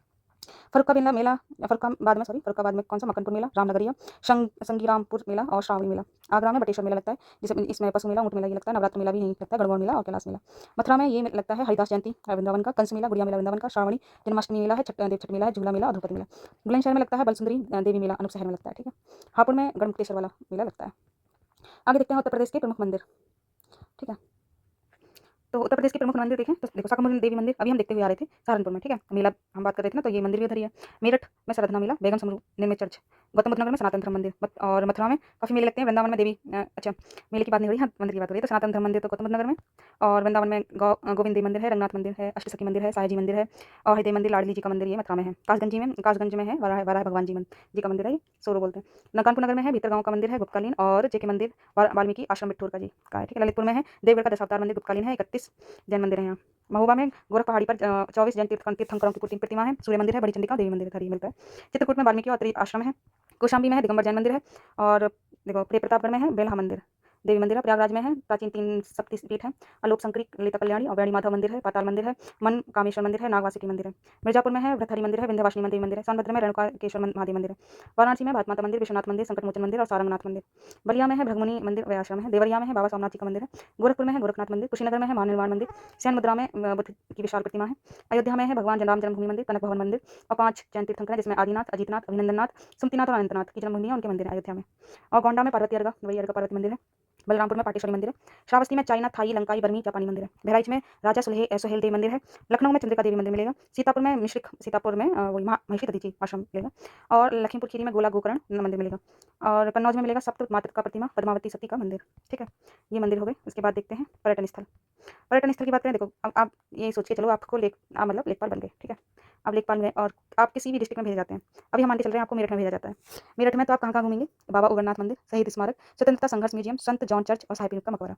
फर्रुखाबाद में कौन सा? मक्कनपुर मेला, रामनगरिया, संगीरामपुर मेला और श्रावणी मेला। आगरा में बटेश्वर मेला लगता है, जिसमें इसमें पशु मेला, ऊँट मेला ये लगता है। नवरात्र मेला भी यहीं लगता है, गणगौर मेला और कैलाश मेला। मथुरा में ये लगता है हरिदास जयंती वृंदावन का, कंस मेला, गुड़िया मेला वृंदावन का, श्रावणी जन्माष्टमी मेला है, देव छठ मेला है, झूला मेला और ध्रुपद मेला। बुलंदशहर में लगता है बलसुंदरी देवी मेला, अनूप शहर में लगता है। ठीक है, हापुड़ में गढ़मुक्तेश्वर वाला मेला लगता है। आगे देखते हैं उत्तर प्रदेश के प्रमुख मंदिर। ठीक है, तो उत्तर प्रदेश के प्रमुख मंदिर देखें तो देखो शाकंभरी देवी मंदिर अभी हम देखते हुए आ रहे थे सहारनपुर में। ठीक है, मेला हम बात कर रहे थे ना, तो ये मंदिर भी उधर ही है। मेरठ में सरधना मेला, बेगम समरू निर्मित चर्च, गौतम बुद्ध नगर में सनातन धर्म मंदिर, और मथुरा में काफ़ी मेले लगते हैं। वृंदावन में देवी अच्छा मेले की बात नहीं हो रही, हाँ मंदिर की बात हो रही है। तो सनातन धर्म मंदिर तो गौतम बुद्ध नगर में, और वृंदावन में गोविंद देव मंदिर है, रंगनाथ मंदिर है, अष्टसखी मंदिर है, साई जी मंदिर है, और हृदय मंदिर लाडली जी का मंदिर ये मथुरा में है। कासगंज में है वराह भगवान जी का मंदिर है, सोरो बोलते हैं। कानपुर नगर में है भीतर गाँव का मंदिर है गुप्तकालीन, और जेके मंदिर वाल्मीकि आश्रम बिट्ठूर का जी का है। ठीक है, ललितपुर में है देवगढ़ का दशावतार मंदिर गुप्तकालीन है, 31 जैन मंदिर है यहाँ। महोबा में गोरख पहाड़ी पर 24 जैन तीर्थंकरों की प्रतिमा है। सूर्य मंदिर है, बड़ी चंडिका देवी मंदिर है, मिलता है। चित्रकूट में वाल्मीकि और त्रि आश्रम है। कौशाम्बी में है दिगंबर जैन मंदिर है, और देखो प्रिय प्रतापगढ़ में है बेल्हा मंदिर देवी मंदिर है। प्रयागराज में है प्राचीन 3 शक्तिपीठ है, आलोक संकरी ललिता कल्याणी और वैणी माधव मंदिर है, पाताल मंदिर है, मन कामेश्वर मंदिर है, नागवासिकी मंदिर है। मिर्जापुर में है भ्रतहरि मंदिर है, विंध्यवासिनी देवी मंदिर है। सोनभद्र में रेणुकाकेश्वर महादेव मंदिर है। वाराणसी में भारत माता मंदिर, विश्वनाथ मंदिर, संकट मोचन मंदिर और सारंगनाथ मंदिर। बलिया में है भृगमुनि मंदिर व आश्रम है। देवरिया में है बाबा सोमनाथ जी का मंदिर है। गोरखपुर में है गोरखनाथ मंदिर। कुशीनगर में है महानिर्वाण मंदिर। सैन मुद्रा में बुद्ध की विशाल प्रतिमा है। अयोध्या में है भगवान राम जन्मभूमि मंदिर, कनक भवन मंदिर और 5 जैन तीर्थंकर हैं, जिसमें आदिनाथ, अजीतनाथ, अभिनंदननाथ, सुमतिनाथ और अनंतनाथ की जन्मभूमि है उनके मंदिर है अयोध्या में। और गोंडा में पार्वती अर्गा, वही अर्गा पार्वती मंदिर है। बलरामपुर में पाटेश्वरी मंदिर है। श्रावस्ती में चाइना, थाई, लंकाई, बर्मी, जापानी मंदिर है। बहराइच में राजा सुहेल देव मंदिर है। लखनऊ में चंद्रिका देवी मंदिर मिलेगा। सीतापुर में मिश्रिक, सीतापुर में वही महिषी दधी जी आश्रम मिलेगा। और लखीमपुर खीरी में गोला गोकर्ण मंदिर मिलेगा। और कन्नौज में मिलेगा सप्त मातृ का प्रतिमा, पद्मावती सती का मंदिर। ठीक है, ये मंदिर हो गए। उसके बाद देखते हैं पर्यटन स्थल। पर्यटन स्थल की बात करें, देखो अब आप ये सोच के चलो आपको मतलब लेखपाल बन गए। ठीक है, अब लेखपाल में और आप किसी भी डिस्ट्रिक्ट में भेजे जाते हैं। अभी हम मान के चल रहे हैं आपको मेरठ में भेजा जाता है। मेरठ में तो आप कहाँ कहाँ घूमेंगे? बाबा उग्रनाथ मंदिर, शहीद स्मारक, स्वतंत्रता संघर्ष म्यूजियम, संत जॉन चर्च और साहिब का मकबरा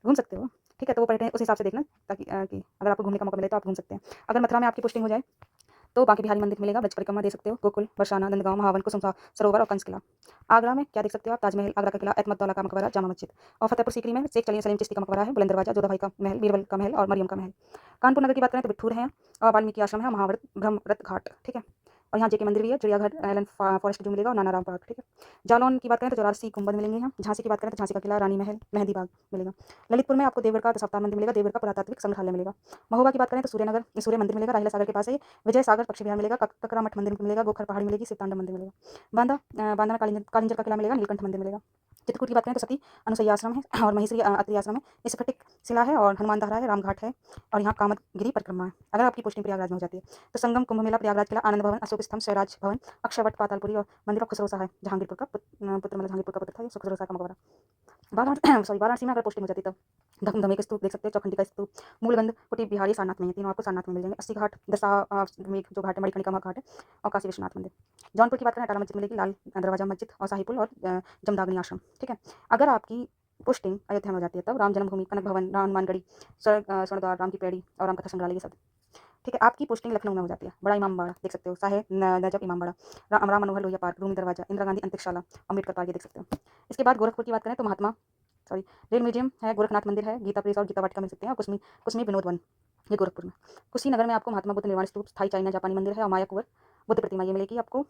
घूम सकते हो। ठीक है, तो वो पर्यटन उस हिसाब से देखना, ताकि कि अगर आपको घूमने का मौका मिले तो आप घूम सकते हैं। अगर मथुरा में आपकी पोस्टिंग हो जाए तो बांके बिहारी मंदिर मिलेगा, ब्रज परिक्रमा दे सकते हो, गोकुल, बरसाना, नंदगांव, महावन, कुसुम सरोवर और कंस किला। आगरा में क्या देख सकते हो आप? ताजमहल, आगरा का किला, एतमद्दौला का मकबरा, जामा मस्जिद। और फतेहपुर सीकरी में शेख सलीम चिश्ती का मकबरा है, बुलंद दरवाजा, जोधा भाई का महल, बीरबल का महल और मरियम का महल। कानपुर नगर की बात करें तो बिठूर है और वाल्मीकि आश्रम है, महाव्रत ब्रह्मव्रत घाट। ठीक है, और यहाँ जेके मंदिर भी है, चिड़ियाघर, एलन फॉरेस्ट जो मिलेगा और नानाराम पार्क। ठीक है, जालौन की बात करें तो 84 गुंबद मिलेंगे यहाँ। झांसी की बात करें तो झांसी का किला, रानी महल, मेहंदी बाग मिलेगा। ललितपुर में आपको देवगढ़ का दशावतार मंदिर मिलेगा, देवगढ़ का पुरातात्विक संग्रहालय मिलेगा। महोबा की बात करें तो सूर्य मंदिर मिलेगा, राहिला सागर के पास है। विजय सागर पक्षी विहार मिलेगा, ककरा मठ मंदिर मिलेगा, गोखर पहाड़ी मिलेगी, शिवतांडव मंदिर मिलेगा। बांदा में कालिंजर का किला मिलेगा, नीलकंठ मंदिर मिलेगा। चित्रकूट की बात करें तो सती अनुसैया आश्रम है और महेश्वरी अत्रि आश्रम है, स्फटिक शिला है और हनुमान धारा है, रामघाट है और यहाँ कामदगिरी परिक्रमा है। अगर आपकी पोस्टिंग प्रयागराज में हो जाती है तो संगम, कुंभ मेला, प्रयागराज किला, आनंद भवन, अशोक स्तंभ, स्वराज भवन, अक्षरवट, पातालपुरी और मंदिर ऑफ खुसरो शाह है, जहांगीरपुर का पुत्र मतलब जहांगीरपुर का पुत्र था, ये खुसरो शाह का मकबरा। वाराणसी में अगर पोस्टिंग हो जाती है तब धमे के स्तूप देख सकते हो, चौखंडी का स्तूप, मूलगंध, कुटी बिहारी, सारनाथ में है, तीनों आपको सारनाथ में मिल जाएंगे। 80 घाट, मेघ जो घाट है, मणिकर्णिका घाट है और काशी विश्वनाथ मंदिर। जौनपुर की बात करें, अटाला मस्जिद मिलेगी, लाल दरवाजा मस्जिद और शाहीपुल और जमदाग्नि आश्रम। ठीक है, अगर आपकी पोस्टिंग अयोध्या में हो जाती है तब राम जन्मभूमि, कनक भवन, राम हनुमानगढ़ी, स्वर्णद्वार, राम की पेड़ी और राम कथा संग्रहालय, ये सब। ठीक है, आपकी पोस्टिंग लखनऊ में हो जाती है, बड़ा इमामबाड़ा देख सकते हो, साहे नजफ इमामबाड़ा, राम मनोहर लोहिया पार्क, रूमी दरवाजा, इंदिरा गांधी अंतरिक्षशाला, अम्बेडकर पार्क, ये देख सकते हो। इसके बाद गोरखपुर की बात करें तो रेल म्यूजियम है, गोरखनाथ मंदिर है, गीता प्रेस और गीता वाटिका मिल सकते हैं, और कुसमी विनोद वन, ये गोरखपुर में। कुशीनगर में आपको महात्मा बुद्ध निर्वाण स्तूप, थाई चाइना जापानी मंदिर है और माया कुंवर बुद्ध प्रतिमा, ये मिलेगी आपको।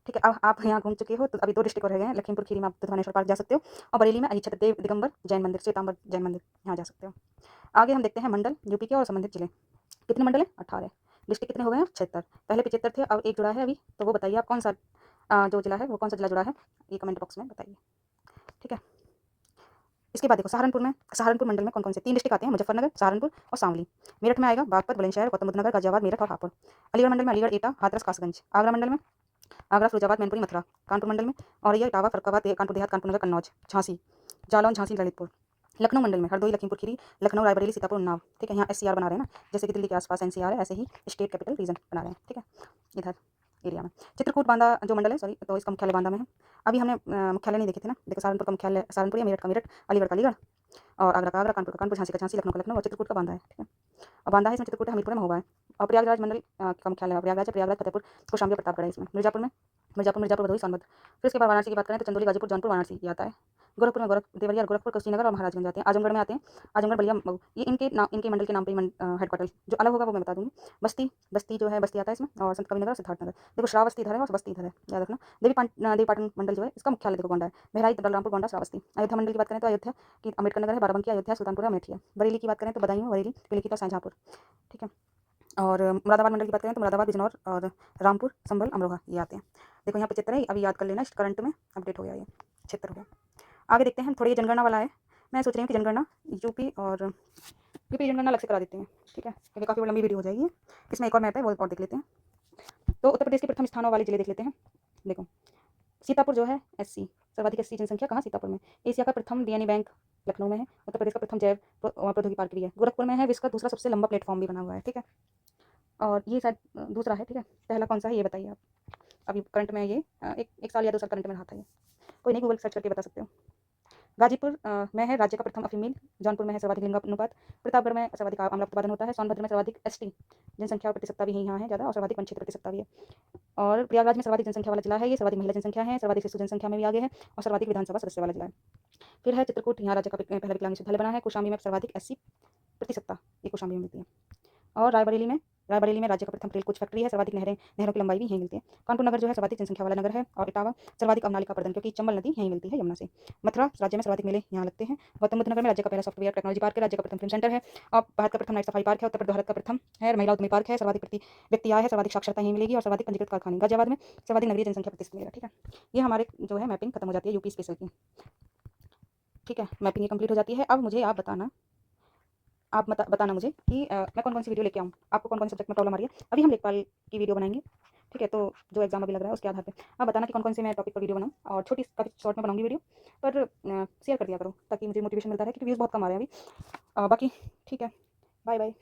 ठीक है, अब आप यहाँ घूम चुके हो तो अभी 2 डिस्ट्रिक्ट और रह गए हैं। लखीमपुर खीरी में आप धनेश्वर पार्क जा सकते हो और बरेली में अहिच्छत्र देव दिगंबर जैन मंदिर, श्वेतांबर जैन मंदिर, यहाँ जा सकते हो। आगे हम देखते हैं मंडल यूपी के और संबंधित जिले। कितने मंडल हैं? 18। डिस्ट्रिक्ट कितने हो गए हैं? 76। पहले 75 थे, अब एक जुड़ा है अभी, तो वो बताइए आप कौन सा जो जिला है वो कौन सा जिला जुड़ा है, ये कमेंट बॉक्स में बताइए। ठीक है, इसके बाद देखो सहारनपुर मंडल में कौन कौन से 3 डिस्ट्रिक्ट आते हैं, मुजफ्फरनगर, सहारनपुर और शामली। मेरठ में आएगा बागपत, बुलंदशहर, गौतम बुद्ध नगर, गाजियाबाद, मेरठ और हापुड़। अलीगढ़ मंडल में अलीगढ़, एटा, हाथरस, कासगंज। आगरा मंडल में आगरा, फिरोजाबाद, मैनपुरी, मथुरा। कानपुर मंडल में औरैया, इटावा, फर्रुखाबाद, कानपुर देहात, कानपुर नगर, कन्नौज, झांसी, जालौन, झांसी, ललितपुर। लखनऊ मंडल में हरदोई, लखीमपुर खीरी, लखनऊ, रायबरेली, सीतापुर, उन्नाव। ठीक है, यहाँ एससीआर बना रहे हैं ना, जैसे कि दिल्ली के आसपास एनसीआर है, ऐसे ही स्टेट कैपिटल रीजन बना रहे हैं। ठीक है, इधर एरिया में चित्रकूट बांदा जो मंडल है, सॉरी, तो इसका मुख्यालय बांदा में है। अभी हमने मुख्यालय नहीं देखे थे ना, देखो सहारनपुर का मुख्यालय सहारनपुर या मेरठ का मेरठ, अलीगढ़ का अलीगढ़ और आगरा का आगरा, कानपुर का कानपुर, झांसी का झांसी, लखनऊ का लखनऊ और चित्रकूट का बांदा है। ठीक है, और बांदा है इसमें, चित्रकूट है, हमीरपुर में महोबा है और प्रयागराज मंडल का मुख्यालय है, प्रयागराज, फतेहपुर, कौशाम्बी, प्रतापगढ़ है इसमें। मिर्जापुर, भदोही, सोनभद्र। फिर इसके बाद वाराणसी की बात करें तो चंदौली, गाजीपुर, जौनपुर, वाराणसी ये आता है। गोरखपुर में देवरिया, गोरखपुर, कुशीनगर और महाराजगंज आते हैं। आजमगढ़ में आते हैं आजमगढ़, बलिया, मऊ, ये इनके मंडल के नाम पे हेडक्वार्टर जो अलग होगा वो मैं बता दूंगी। बस्ती जो है, बस्ती आता है इसमें, और संत कबीरनगर और सिद्धार्थनगर। देखो श्रावस्ती इधर है और बस्ती इधर है, याद रखना। देवीपाटन मंडल जो है इसका मुख्यालय देखो गोंडा है, बहराइच, बलरामपुर, गोंडा, श्रावस्ती। अयोध्या मंडल की बात करें तो अयोध्या की अम्बेडकर नगर है, बाराबंकी, अयोध्या, सुल्तानपुर, अमेठी है। बरेली की बात करें तो बदायूं, बरेली, पीलीभीत और शाहजहाँपुर। ठीक है, और मुरादाबाद मंडल की बात करें तो मुरादाबाद, बिजनौर और रामपुर, संभल, अमरोहा ये आते हैं। देखो यहाँ पे चित्र है, अभी याद कर लेना, करंट में अपडेट हो गया, ये क्षेत्र हो गया। आगे देखते हैं, थोड़ी ये जनगणना वाला है। मैं सोच रही हूँ कि जनगणना यूपी जनगणना अलग से करा देते हैं। ठीक है, क्योंकि काफ़ी लंबी वीडियो हो जाएगी। इसमें एक और मैप है, वो और देख लेते हैं। तो उत्तर प्रदेश के प्रथम स्थानों वाले जिले देख लेते हैं। देखो सीतापुर जो है एससी, सर्वाधिक एससी जनसंख्या कहाँ? सीतापुर में। एशिया का प्रथम डीएनए बैंक लखनऊ में है। उत्तर प्रदेश का प्रथम जैव प्रौद्योगिकी पार्क भी है, गोरखपुर में है। विश्व का दूसरा सबसे लंबा प्लेटफॉर्म भी बना हुआ है। ठीक है, और ये शायद दूसरा है। ठीक है, पहला कौन सा है ये बताइए आप। अभी करंट में ये एक साल या 2 साल करंट में रहा था ये, कोई नहीं, गूगल सर्च करके बता सकते हो। गाजीपुर में है राज्य का प्रथम अफीम मिल। जौनपुर में है सर्वाधिक लिंगानुपात। प्रतापगढ़ में सर्वाधिक आमला उत्पादन होता है। सोनभद्र में सर्वाधिक एसटी जनसंख्या और प्रतिशतता भी यहाँ है ज़्यादा, और सर्वाधिक वन क्षेत्र प्रतिशतता भी है। और प्रयागराज में सर्वाधिक जनसंख्या वाला जिला है, ये सर्वाधिक महिला जनसंख्या है, सर्वाधिक शिशु जनसंख्या में भी आगे है, और सर्वाधिक विधानसभा सदस्य वाला जिला है। फिर है चित्रकूट, यहाँ राज्य का पहला विकलांग विश्वविद्यालय बना है। कौशाम्बी में सर्वाधिक एससी प्रतिशतता, ये कौशाम्बी में मिलती है। और रायबरेली में राज्य का प्रथम रेल कोच फैक्ट्री है, सर्वाधिक नहरों की लंबाई भी यहीं मिलती है। कानपुर नगर जो है सर्वाधिक जनसंख्या वाला नगर है, और इटावा सर्वाधिक अवनालिका प्रदन, क्योंकि चंबल नदी यहीं मिलती है यमुना से। मथुरा राज्य में सर्वाधिक मेले यहाँ लगते हैं। गौतम बुद्ध नगर में राज्य का पहला सॉफ्टवेयर टेक्नोलॉजी पार्क है, राज्य का प्रथम फिल्म सेंटर है, और भारत का प्रथम नाइट सफारी पार्क है। उत्तर भारत का प्रथम है महिला उद्यमी पार्क है, सर्वाधिक व्यक्ति आय है, सर्वाधिक साक्षरता यहीं मिलेगी, और सर्वाधिक पंजीकृत कारखाने गाजियाबाद में, सर्वाधिक नगरीय जनसंख्या प्रतिशत मिलेगा। ठीक है, ये हमारे जो है मैपिंग खत्म हो जाती है यूपी स्पेशल की। ठीक है, मैपिंग ये कंप्लीट हो जाती है। अब मुझे आप बताना मुझे कि मैं कौन-कौन सी वीडियो लेके आऊँ? आपको कौन-कौन से सब्जेक्ट में प्रॉब्लम आ रही है? अभी हम लेखपाल की वीडियो बनाएँगे, ठीक है? तो जो एग्ज़ाम अभी लग रहा है उसके आधार पे आप बताना कि कौन-कौन से मैं टॉपिक पर वीडियो बनाऊँ और छोटी काफ़ी शॉर्ट में बनाऊँगी वीडियो, पर शेयर कर दिया करो ताकि मुझे मोटिवेशन मिलता रहे क्योंकि व्यूज़ बहुत कम आ रहे हैं अभी। बाकी ठीक है, बाय बाय।